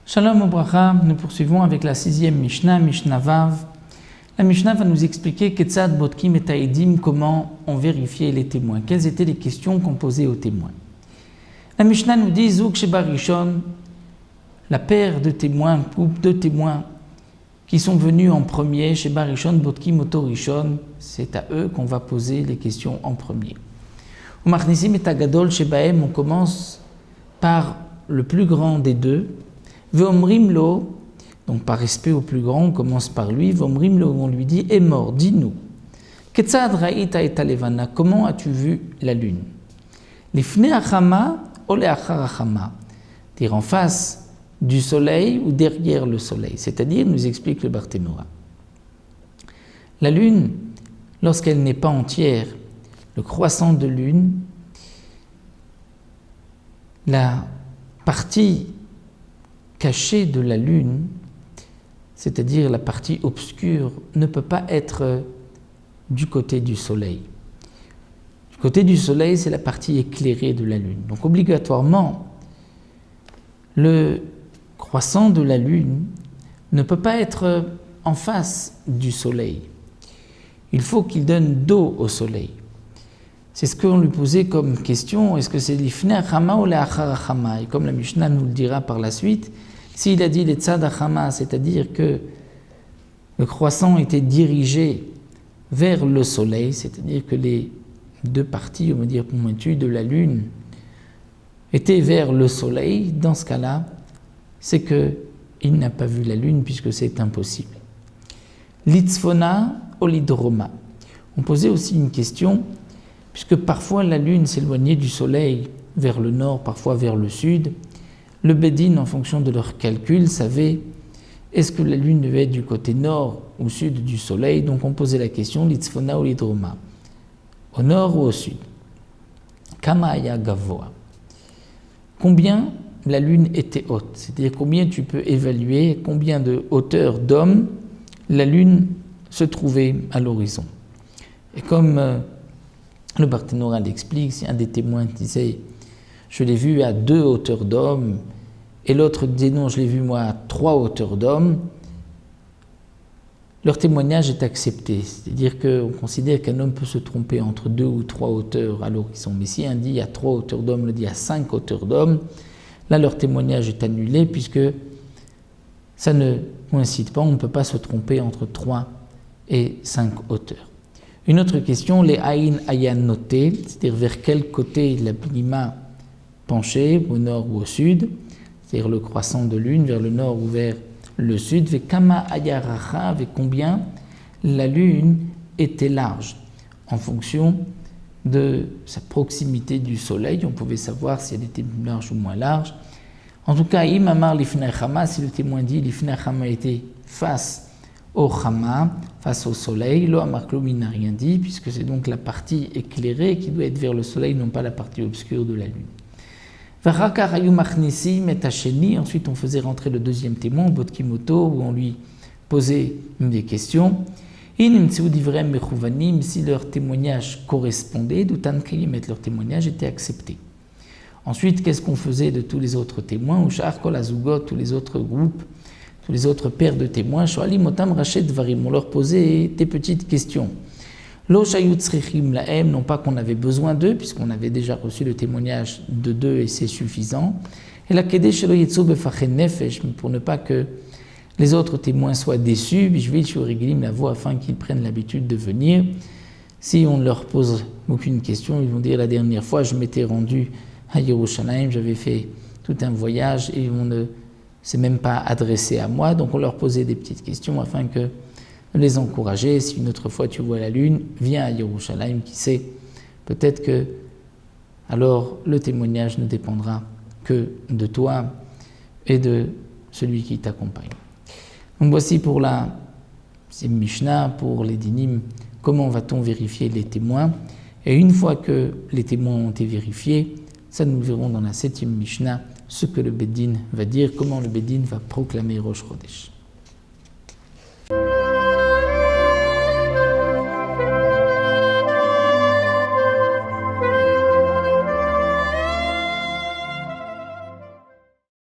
Shalom Obracha, nous poursuivons avec la 6e Mishnah, Mishnah Vav. La Mishnah va nous expliquer Ketzad Bodkim et Taedim, comment on vérifiait les témoins. Quelles étaient les questions qu'on posait aux témoins. La Mishnah nous dit Zouk Sheba Rishon, la paire de témoins, groupe de témoins qui sont venus en premier, Sheba Rishon, Bodkim Oto Rishon, c'est à eux qu'on va poser les questions en premier. Ou Machnisim et Tagadol Shebaem, on commence par le plus grand des deux. Veomrim lo, donc par respect au plus grand, on commence par lui. Veomrim lo, on lui dit, est mort, dis-nous. Ketzad ra'ita et talevana, comment as-tu vu la lune? Lifne achama, ole achar achama, dire en face du soleil ou derrière le soleil, c'est-à-dire, nous explique le Barthénora. La lune, lorsqu'elle n'est pas entière, le croissant de lune, la partie cachée de la lune, c'est-à-dire la partie obscure, ne peut pas être du côté du soleil. Du côté du soleil, c'est la partie éclairée de la lune. Donc obligatoirement, le croissant de la lune ne peut pas être en face du soleil. Il faut qu'il donne dos au soleil. C'est ce qu'on lui posait comme question, est-ce que c'est l'ifne achama ou l'achar achama? Et comme la Mishnah nous le dira par la suite, s'il a dit les tzad achama, c'est-à-dire que le croissant était dirigé vers le soleil, c'est-à-dire que les deux parties, on va dire pointues de la lune, étaient vers le soleil, dans ce cas-là, c'est qu'il n'a pas vu la lune puisque c'est impossible. Litzfona ou lidroma. On posait aussi une question, puisque parfois la lune s'éloignait du soleil vers le nord, parfois vers le sud. Le Bédine, en fonction de leurs calculs, savait est-ce que la lune devait être du côté nord ou sud du soleil. Donc on posait la question, litzfona ou lidroma, au nord ou au sud. Kamaya gavoa. Combien la lune était haute, c'est-à-dire combien tu peux évaluer, combien de hauteur d'homme la lune se trouvait à l'horizon. Et comme le Barthénora l'explique, si un des témoins disait « je l'ai vu à 2 hauteurs d'homme » et l'autre disait « non, je l'ai vu moi à 3 hauteurs d'homme », leur témoignage est accepté. C'est-à-dire qu'on considère qu'un homme peut se tromper entre 2 ou 3 hauteurs à l'horizon. Mais si un dit à 3 hauteurs d'homme, le dit à 5 hauteurs d'homme, là leur témoignage est annulé puisque ça ne coïncide pas, on ne peut pas se tromper entre 3 et 5 hauteurs. Une autre question, les aïn ayan noté, c'est-à-dire vers quel côté la minima penchait, au nord ou au sud, c'est-à-dire le croissant de lune vers le nord ou vers le sud, ve kama ayaracha, avec combien la lune était large, en fonction de sa proximité du soleil, on pouvait savoir si elle était plus large ou moins large. En tout cas, imamar l'ifnei chama, si le témoin dit l'ifnei chama était face au chama, face au soleil, lo amarkloum, il n'a rien dit, puisque c'est donc la partie éclairée qui doit être vers le soleil, non pas la partie obscure de la lune. Ensuite on faisait rentrer le deuxième témoin, Bodkimoto, où on lui posait des questions. Si leur témoignage correspondait, leur témoignage était accepté. Ensuite, qu'est-ce qu'on faisait de tous les autres témoins, ou tous les autres groupes, tous les autres paires de témoins, on leur posait des petites questions. Non pas qu'on avait besoin d'eux, puisqu'on avait déjà reçu le témoignage de 2 et c'est suffisant. Et la kedé pour ne pas que les autres témoins soient déçus, la voix afin qu'ils prennent l'habitude de venir. Si on ne leur pose aucune question, ils vont dire la dernière fois je m'étais rendu à Yerushalayim, j'avais fait tout un voyage et on ne s'est même pas adressé à moi, donc on leur posait des petites questions afin que les encourager. Si une autre fois tu vois la lune, viens à Yerushalayim, qui sait, peut-être que alors le témoignage ne dépendra que de toi et de celui qui t'accompagne. Donc voici pour la Mishnah, pour les dinim, comment va-t-on vérifier les témoins. Et une fois que les témoins ont été vérifiés, ça nous verrons dans la 7e Mishnah ce que le Bédine va dire, comment le Bédine va proclamer Rosh Chodesh.